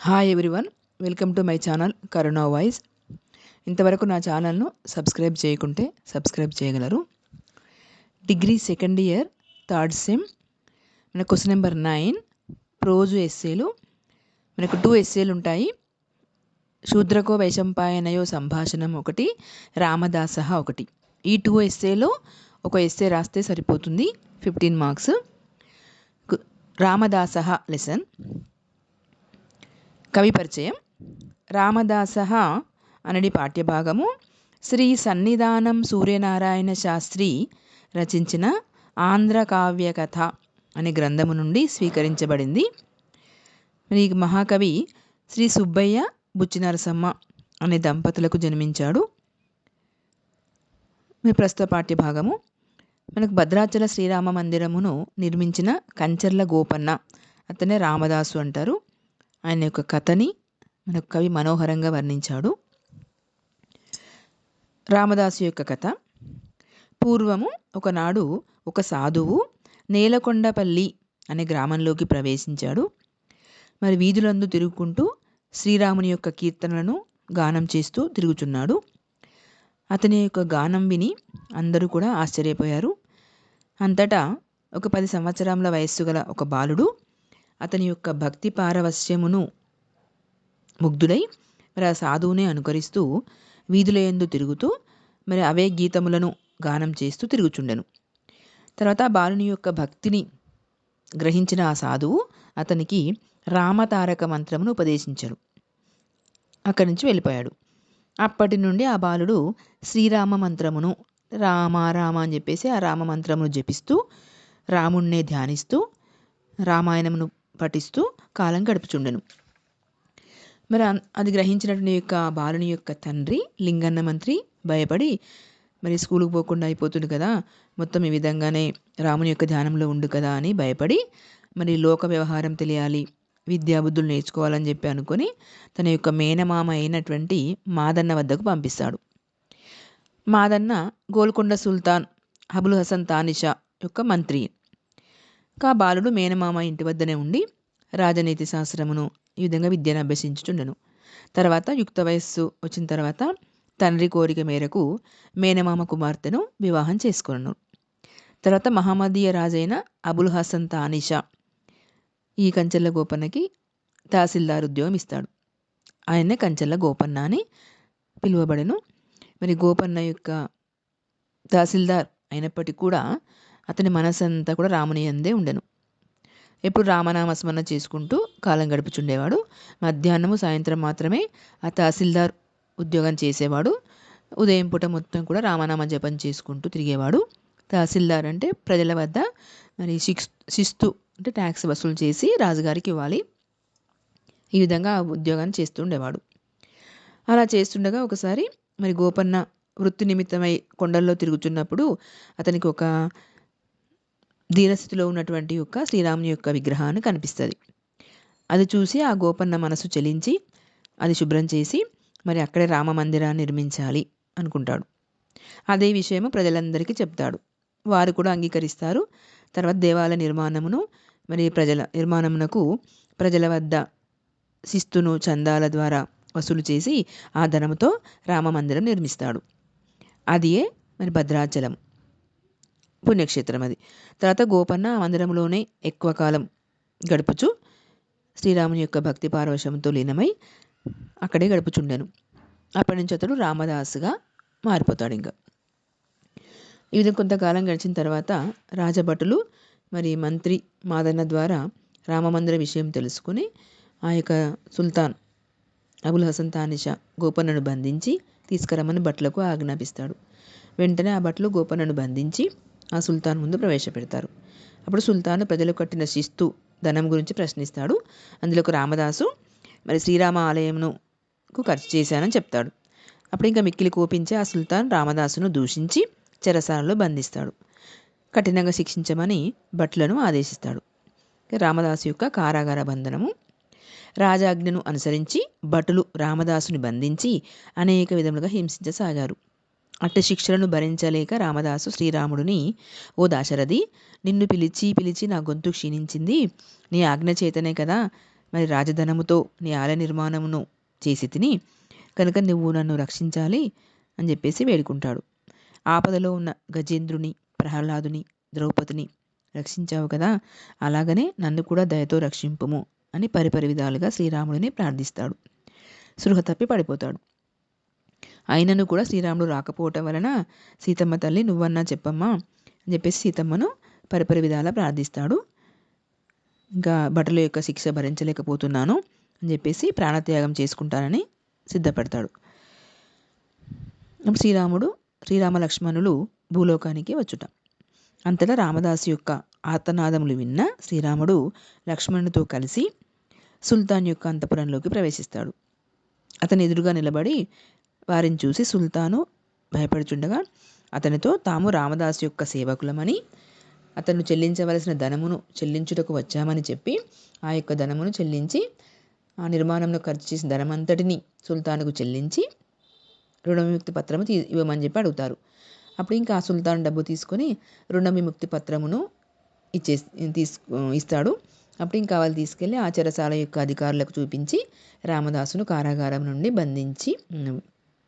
Hi everyone, welcome to my channel కరుణా voice. ఇంతవరకు నా ఛానల్ను సబ్స్క్రైబ్ చేయకుంటే సబ్స్క్రైబ్ చేయగలరు. Degree second year third sem మన క్వశ్చన్ నెంబర్ 9 ప్రోజు ఎస్సేలు. మనకు 2 ఎస్సేలు ఉంటాయి. శూద్రకో వైశంపాయనయో సంభాషణం ఒకటి, రామదాస ఒకటి. ఈ 2 ఎస్సేలో ఒక ఎస్సే రాస్తే సరిపోతుంది. 15 మార్క్స్. రామదాస లెసన్. కవి పరిచయం. రామదాస అనడి పాఠ్యభాగము శ్రీ సన్నిధానం సూర్యనారాయణ శాస్త్రి రచించిన ఆంధ్ర కావ్య కథ అనే గ్రంథము నుండి స్వీకరించబడింది. ఈ మహాకవి శ్రీ సుబ్బయ్య బుచ్చి నరసమ్మ అనే దంపతులకు జన్మించాడు. మీ ప్రస్తుత పాఠ్యభాగము మనకు భద్రాచల శ్రీరామ మందిరమును నిర్మించిన కంచర్ల గోపన్న, అతనే రామదాసు అంటారు. ఆయన యొక్క కథని మనకు కవి మనోహరంగా వర్ణించాడు. రామదాసు యొక్క కథ. పూర్వము ఒకనాడు ఒక సాధువు నేలకొండపల్లి అనే గ్రామంలోకి ప్రవేశించాడు. మరి వీధులందు తిరుగుకుంటూ శ్రీరాముని యొక్క కీర్తనలను గానం చేస్తూ తిరుగుచున్నాడు. అతని యొక్క గానం విని అందరూ కూడా ఆశ్చర్యపోయారు. అంతటా ఒక 10 సంవత్సరాల వయస్సు గల ఒక బాలుడు అతని యొక్క భక్తి పారవస్యమును ముగ్ధుడై మరి ఆ సాధువునే అనుకరిస్తూ వీధుల యందు తిరుగుతూ మరి అవే గీతములను గానం చేస్తూ తిరుగుచుండెను. తర్వాత ఆ బాలుని యొక్క భక్తిని గ్రహించిన ఆ సాధువు అతనికి రామతారక మంత్రమును ఉపదేశించాడు. అక్కడి నుంచి వెళ్ళిపోయాడు. అప్పటి నుండి ఆ బాలుడు శ్రీరామ మంత్రమును రామ రామ అని చెప్పేసి ఆ రామ మంత్రమును జపిస్తూ రాముణ్ణే ధ్యానిస్తూ రామాయణమును పఠిస్తూ కాలం గడుపుచుండెను. మరి అది గ్రహించినటువంటి యొక్క బాలుని యొక్క తండ్రి లింగన్న మంత్రి భయపడి మరి స్కూల్కి పోకుండా అయిపోతుంది కదా, మొత్తం ఈ విధంగానే రాముని యొక్క ధ్యానంలో ఉండు కదా అని భయపడి మరి లోక వ్యవహారం తెలియాలి, విద్యాబుద్ధులు నేర్చుకోవాలని చెప్పి అనుకొని తన యొక్క మేనమామ అయినటువంటి మాదన్న వద్దకు పంపిస్తాడు. మాదన్న గోల్కొండ సుల్తాన్ అబుల్ హసన్ తానిషా యొక్క మంత్రి. కా బాలుడు మేనమామ ఇంటి వద్దనే ఉండి రాజనీతి శాస్త్రమును ఈ విధంగా విద్యను అభ్యసించుచుండెను. తర్వాత యుక్త వయస్సు వచ్చిన తర్వాత తండ్రి కోరిక మేరకు మేనమామ కుమార్తెను వివాహం చేసుకున్నాను. తర్వాత మహమ్మదీయ రాజైన అబుల్ హసన్ తానిషా ఈ కంచెల్ల గోపన్నకి తహసీల్దార్ ఉద్యోగం ఇస్తాడు. ఆయన్నే కంచెల్ల గోపన్న అని పిలువబడెను. మరి గోపన్న యొక్క తహసీల్దార్ అయినప్పటికీ కూడా అతని మనసంతా కూడా రాముని యందే ఉండెను. ఎప్పుడు రామనామస్మరణ చేసుకుంటూ కాలం గడుపుచుండేవాడు. మధ్యాహ్నము సాయంత్రం మాత్రమే ఆ తహసీల్దార్ ఉద్యోగం చేసేవాడు. ఉదయం పూట మొత్తం కూడా రామనామ జపం చేసుకుంటూ తిరిగేవాడు. తహసీల్దార్ అంటే ప్రజల వద్ద మరి శిస్తు అంటే ట్యాక్స్ వసూలు చేసి రాజుగారికి ఇవ్వాలి. ఈ విధంగా ఆ ఉద్యోగాన్ని చేస్తుండేవాడు. అలా చేస్తుండగా ఒకసారి మరి గోపన్న వృత్తి నిమిత్తమై కొండల్లో తిరుగుతున్నప్పుడు అతనికి ఒక దీనస్థితిలో ఉన్నటువంటి యొక్క శ్రీరాముని యొక్క విగ్రహాన్ని కనిపిస్తుంది. అది చూసి ఆ గోపన్న మనసు చలించి అది శుభ్రం చేసి మరి అక్కడే రామ మందిరాన్ని నిర్మించాలి అనుకుంటాడు. అదే విషయము ప్రజలందరికీ చెప్తాడు. వారు కూడా అంగీకరిస్తారు. తర్వాత దేవాలయ నిర్మాణమును మరి నిర్మాణమునకు ప్రజల వద్ద శిస్తును చందాల ద్వారా వసూలు చేసి ఆ ధనముతో రామ మందిరం నిర్మిస్తాడు. అదియే మరి భద్రాచలం పుణ్యక్షేత్రం అది. తర్వాత గోపన్న ఆ మందిరంలోనే ఎక్కువ కాలం గడుపుచు శ్రీరాముని యొక్క భక్తి పారవశంతో లీనమై అక్కడే గడుపుచుండెను. అప్పటి నుంచి అతడు రామదాసుగా మారిపోతాడు. ఇంకా ఈ విధంగా కొంతకాలం గడిచిన తర్వాత రాజభటులు మరి మంత్రి మాదన్న ద్వారా రామమందిర విషయం తెలుసుకుని ఆ యొక్క సుల్తాన్ అబుల్ హసన్ తానిషా గోపన్నను బంధించి తీసుకురమ్మని భట్లకు ఆజ్ఞాపిస్తాడు. వెంటనే ఆ భట్లు గోపన్నను బంధించి ఆ సుల్తాన్ ముందు ప్రవేశపెడతారు. అప్పుడు సుల్తాన్ ప్రజలు కట్టిన శిస్తు ధనం గురించి ప్రశ్నిస్తాడు. అందులోకి రామదాసు మరి శ్రీరామ ఆలయమునకు ఖర్చు చేశానని చెప్తాడు. అప్పుడు ఇంకా మిక్కిలి కోపించి ఆ సుల్తాన్ రామదాసును దూషించి చెరసాలలో బంధిస్తాడు. కఠినంగా శిక్షించమని భట్లను ఆదేశిస్తాడు. రామదాసు యొక్క కారాగార బంధనము. రాజాజ్ఞను అనుసరించి భటులు రామదాసుని బంధించి అనేక విధములుగా హింసించసాగారు. అట్టి శిక్షలను భరించలేక రామదాసు శ్రీరాముడిని, ఓ దాశరథి, నిన్ను పిలిచి పిలిచి నా గొంతు క్షీణించింది, నీ ఆజ్ఞ చేతనే కదా మరి రాజధనముతో నీ ఆలయ నిర్మాణమును చేసి తిని కనుక నువ్వు నన్ను రక్షించాలి అని చెప్పేసి వేడుకుంటాడు. ఆపదలో ఉన్న గజేంద్రుని, ప్రహ్లాదుని, ద్రౌపదిని రక్షించావు కదా, అలాగనే నన్ను కూడా దయతో రక్షింపుము అని పరిపరి విధాలుగా శ్రీరాముడిని ప్రార్థిస్తాడు. సృహ తప్పి పడిపోతాడు. అయినను కూడా శ్రీరాముడు రాకపోవటం వలన సీతమ్మ తల్లి నువ్వన్నా చెప్పమ్మా అని చెప్పేసి సీతమ్మను పరిపరి విధాలా ప్రార్థిస్తాడు. ఇంకా భటుల యొక్క శిక్ష భరించలేకపోతున్నాను అని చెప్పేసి ప్రాణత్యాగం చేసుకుంటానని సిద్ధపడతాడు. శ్రీరామ లక్ష్మణులు భూలోకానికి వచ్చుట. అంతటా రామదాసు యొక్క ఆర్తనాదములు విన్న శ్రీరాముడు లక్ష్మణునితో కలిసి సుల్తాన్ యొక్క అంతఃపురంలోకి ప్రవేశిస్తాడు. అతని ఎదురుగా నిలబడి వారిని చూసి సుల్తాను భయపడుచుండగా అతనితో తాము రామదాసు యొక్క సేవకులమని, అతను చెల్లించవలసిన ధనమును చెల్లించుటకు వచ్చామని చెప్పి ఆ యొక్క ధనమును చెల్లించి ఆ నిర్మాణంలో ఖర్చు చేసిన ధనమంతటిని సుల్తానుకు చెల్లించి రుణ విముక్తి పత్రము ఇవ్వమని చెప్పి అడుగుతారు. అప్పుడు ఇంకా ఆ సుల్తాన్ డబ్బు తీసుకొని రుణ విముక్తి పత్రమును ఇస్తాడు. అప్పుడు ఇంకా వాళ్ళు తీసుకెళ్ళి ఆ చెరసాల యొక్క అధికారులకు చూపించి రామదాసును కారాగారం నుండి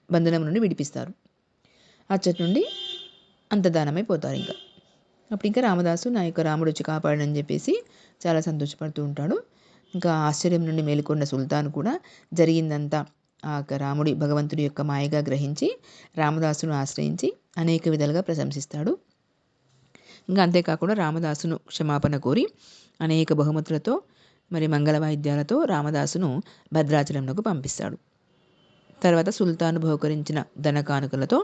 బంధనం నుండి విడిపిస్తారు. అచ్చటి నుండి అంతర్ధానమైపోతారు. అప్పుడు ఇంకా రామదాసు నా యొక్క రాముడు వచ్చి కాపాడని చెప్పేసి చాలా సంతోషపడుతూ ఉంటాడు. ఇంకా ఆశ్చర్యం నుండి మేలుకొన్న సుల్తాన్ కూడా జరిగిందంతా ఆ రాముడి భగవంతుడి యొక్క మాయగా గ్రహించి రామదాసును ఆశ్రయించి అనేక విధాలుగా ప్రశంసిస్తాడు. ఇంకా అంతేకాకుండా రామదాసును క్షమాపణ కోరి అనేక బహుమతులతో మరి మంగళ వాయిద్యాలతో రామదాసును భద్రాచలంలోకి పంపిస్తాడు. తర్వాత సుల్తాను బహుకరించిన ధన కానుకలతో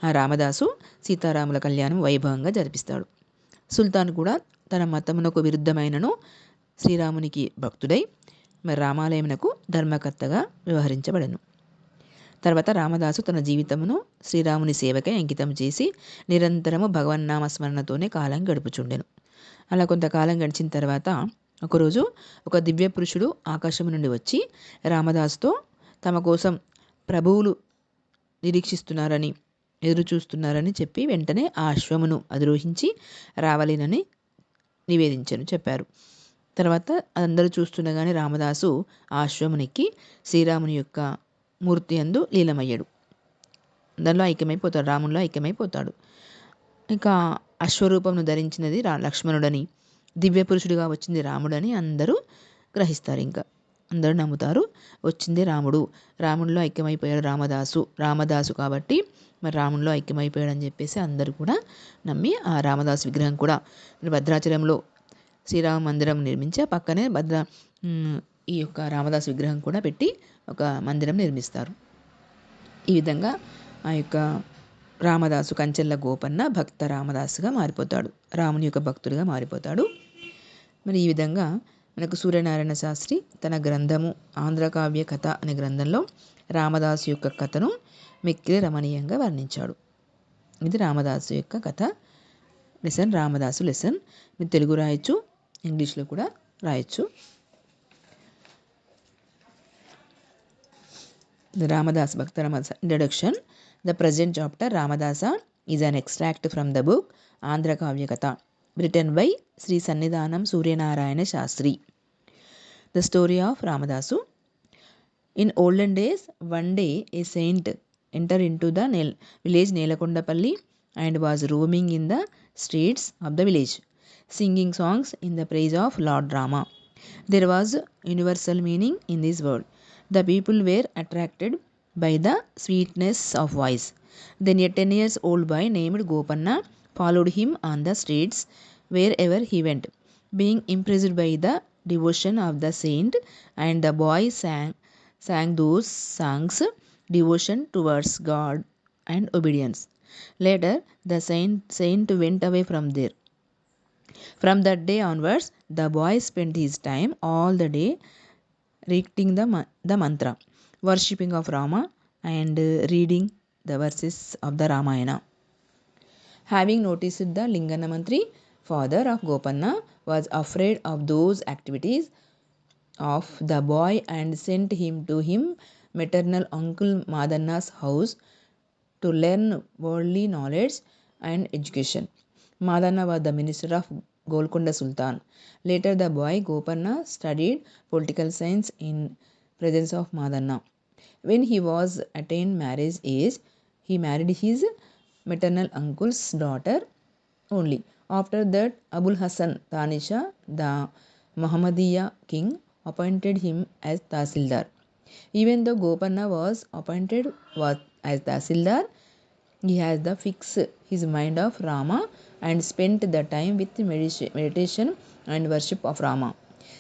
ఆ రామదాసు సీతారాముల కళ్యాణం వైభవంగా జరిపిస్తాడు. సుల్తాన్ కూడా తన మతమునకు విరుద్ధమైనను శ్రీరామునికి భక్తుడై మరి రామాలయమునకు ధర్మకర్తగా వ్యవహరించబడెను. తర్వాత రామదాసు తన జీవితమును శ్రీరాముని సేవకై అంకితం చేసి నిరంతరము భగవన్నామ స్మరణతోనే కాలం గడుపుచుండెను. అలా కొంతకాలం గడిచిన తర్వాత ఒకరోజు ఒక దివ్య పురుషుడు ఆకాశం నుండి వచ్చి రామదాసుతో తమ కోసం ప్రభువులు నిరీక్షిస్తున్నారని, ఎదురు చూస్తున్నారని చెప్పి వెంటనే ఆ అశ్వమును అధిరోహించి రావాలినని చెప్పారు. తర్వాత అందరూ చూస్తుండగానే రామదాసు ఆ అశ్వమునెక్కి శ్రీరాముని యొక్క మూర్తి యందు లీలమయ్యాడు. దానిలో ఐక్యమైపోతాడు, రామునిలో ఐక్యమైపోతాడు. ఇంకా అశ్వరూపమును ధరించినది లక్ష్మణుడని, దివ్య పురుషుడిగా వచ్చింది రాముడని అందరూ గ్రహిస్తారు. ఇంకా అందరూ నమ్ముతారు, వచ్చింది రాముడిలో ఐక్యమైపోయాడు రామదాసు కాబట్టి మరి రాముడిలో ఐక్యమైపోయాడు అని చెప్పేసి అందరూ కూడా నమ్మి ఆ రామదాసు విగ్రహం కూడా భద్రాచలంలో శ్రీరామ మందిరం నిర్మించి ఆ పక్కనే ఈ యొక్క రామదాసు విగ్రహం కూడా పెట్టి ఒక మందిరం నిర్మిస్తారు. ఈ విధంగా ఆ యొక్క రామదాసు కంచెల్ల గోపన్న భక్త రామదాసుగా మారిపోతాడు, రాముని యొక్క భక్తుడిగా మారిపోతాడు. మరి ఈ విధంగా మనకు సూర్యనారాయణ శాస్త్రి తన గ్రంథము ఆంధ్రకావ్య కథ అనే గ్రంథంలో రామదాసు యొక్క కథను మిక్కిలి రమణీయంగా వర్ణించాడు. ఇది రామదాసు యొక్క కథ లెసన్, రామదాసు లెసన్. మీరు తెలుగు రాయొచ్చు, ఇంగ్లీష్లో కూడా రాయొచ్చు. The Ramadas Bhakta Ramadasa Introduction. The present chapter Ramadasa is an extract from the book Andhra Kavya Katha, written by Sri Sannidhanam Suryanarayana Shastri. The story of Ramadasu. In olden days, one day a saint entered into the village Nelakondapalli and was roaming in the streets of the village, singing songs in the praise of Lord Rama. There was universal meaning in this word. The people were attracted by the sweetness of voice. Then a 10 years old boy named Gopanna followed him on the streets wherever he went. Being impressed by the devotion of the saint, and the boy sang those songs, devotion towards God and obedience. Later, the saint went away from there. From that day onwards, the boy spent his time all the day repeating the mantra, worshipping of Rama, and reading the verses of the Ramayana. Having noticed the Linganamantri, father of Gopanna, was afraid of those activities of the boy and sent him to his maternal uncle Madanna's house to learn worldly knowledge and education. Madanna was the minister of Golconda Sultan. Later, the boy Gopanna studied political science in presence of Madanna. When he was attained marriage age, he married his maternal uncle's daughter only. After that, Abul Hassan Tanisha, the Muhammadiyya king, appointed him as Tahsildar. Even though Gopanna was appointed as Tahsildar, he has the fix his mind of Rama and spent the time with meditation and worship of Rama.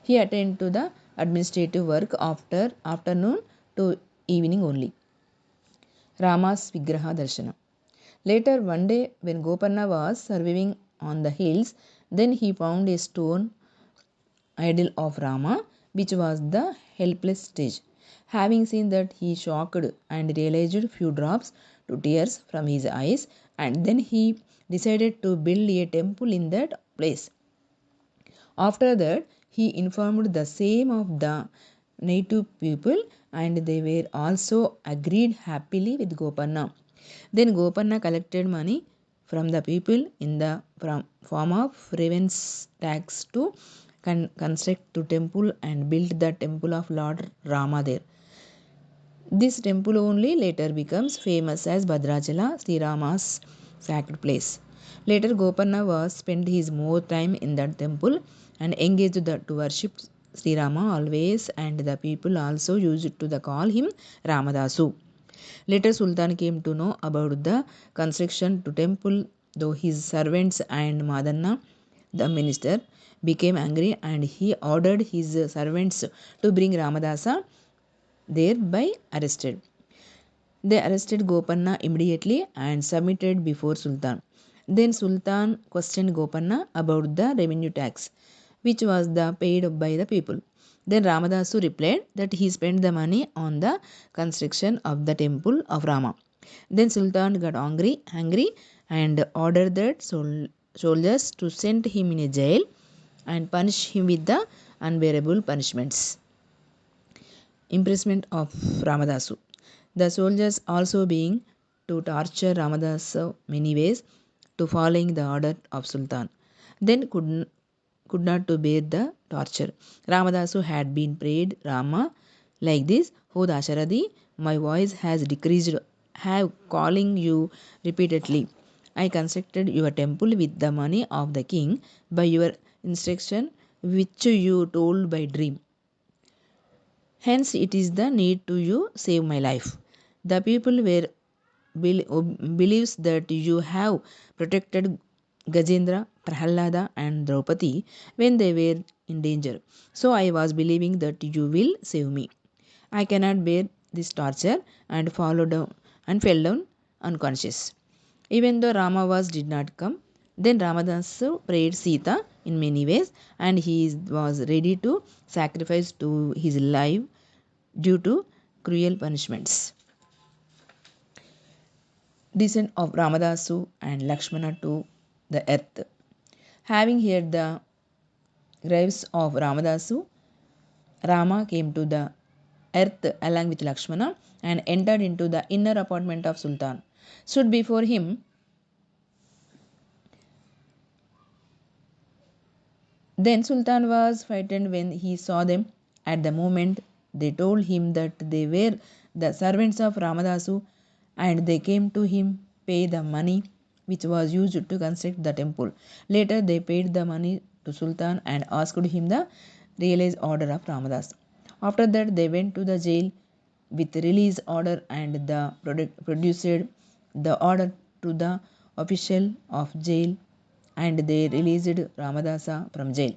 He attended to the administrative work after afternoon to evening only. Rama's Vigraha Darshana. Later one day when Gopanna was surveying on the hills, then he found a stone idol of Rama, which was the helpless stage. Having seen that, he shocked and realized few drops to tears from his eyes, and then he decided to build a temple in that place. After that, he informed the same of the native people, and they were also agreed happily with Gopanna. Then Gopanna collected money from the people in the form of revenue tax to construct the temple and build the temple of Lord Rama there. This temple only later becomes famous as Bhadrachala, Sri Rama's sacred place. Later Gopanna was spent his more time in that temple and engaged to worship Sri Rama always, and the people also used to call him Ramadasu. Later Sultan came to know about the construction to temple, though his servants and Madanna, the minister, became angry, and he ordered his servants to bring Ramadasa, thereby arrested. They arrested Gopanna immediately and submitted before Sultan. Then Sultan questioned Gopanna about the revenue tax, which was the paid by the people. Then Ramadasu replied that he spent the money on the construction of the temple of Rama. Then Sultan got angry and ordered that soldiers to send him in a jail and punish him with the unbearable punishments. Imprisonment of Ramadasu. The soldiers also being to torture Ramadasu many ways to following the order of Sultan. Then could not to bear the torture. Ramadasu had been prayed Rama like this, O Dasharathi, my voice has decreased, have calling you repeatedly. I constructed your temple with the money of the king by your instruction which you told by dream. Hence it is the need to you save my life. The people were believes that you have protected Gajendra, Prahalada and Draupadi when they were in danger. So I was believing that you will save me. I cannot bear this torture and fell down unconscious. Even though Rama did not come, then Ramadasu prayed Sita in many ways, and he was ready to sacrifice to his life due to cruel punishments. Descent of Ramadasu and Lakshmana to the earth. Having heard the graves of Ramadasu, Rama came to the earth along with Lakshmana and entered into the inner apartment of Sultan. Stood before him. Then Sultan was frightened when he saw them. At the moment, they told him that they were the servants of Ramadasu, and they came to him pay the money which was used to construct the temple. Later, they paid the money to Sultan and asked him the release order of Ramadas. After that, they went to the jail with release order, and the produced the order to the official of jail, and they released Ramadasa from jail.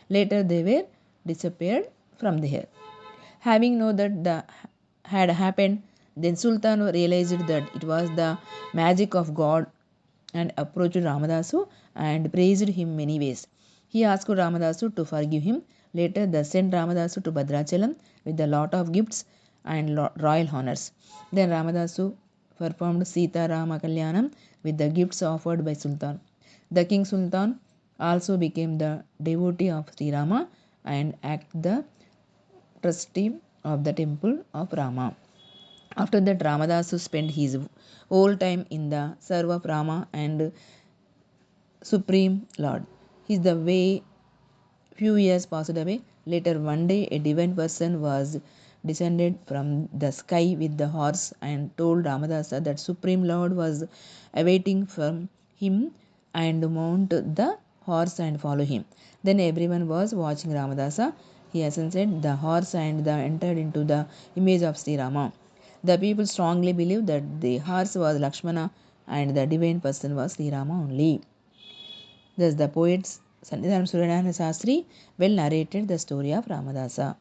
Later they were disappeared from there. Having known that the had happened, then Sultan realized that it was the magic of God and approached Ramadasu and praised him many ways. He asked Ramadasu to forgive him. Later they sent Ramadasu to Bhadrachalam with a lot of gifts and royal honors. Then Ramadasu performed Sita Rama Kalyanam with the gifts offered by Sultan. The King Sultan also became the devotee of Sri Rama and acted the trustee of the temple of Rama. After that, Ramadasu spent his whole time in the service of Rama and Supreme Lord. is the way. Few years passed away. Later one day a divine person was descended from the sky with the horse and told Ramadasa that Supreme Lord was awaiting from him and mount the horse and follow him. Then everyone was watching Ramadasa. He ascended the horse and entered into the image of Sri Rama. The people strongly believe that the horse was Lakshmana and the divine person was Sri Rama only. Thus the poets Sannidhanam Suryanarayana Sastri well narrated the story of Ramadasa.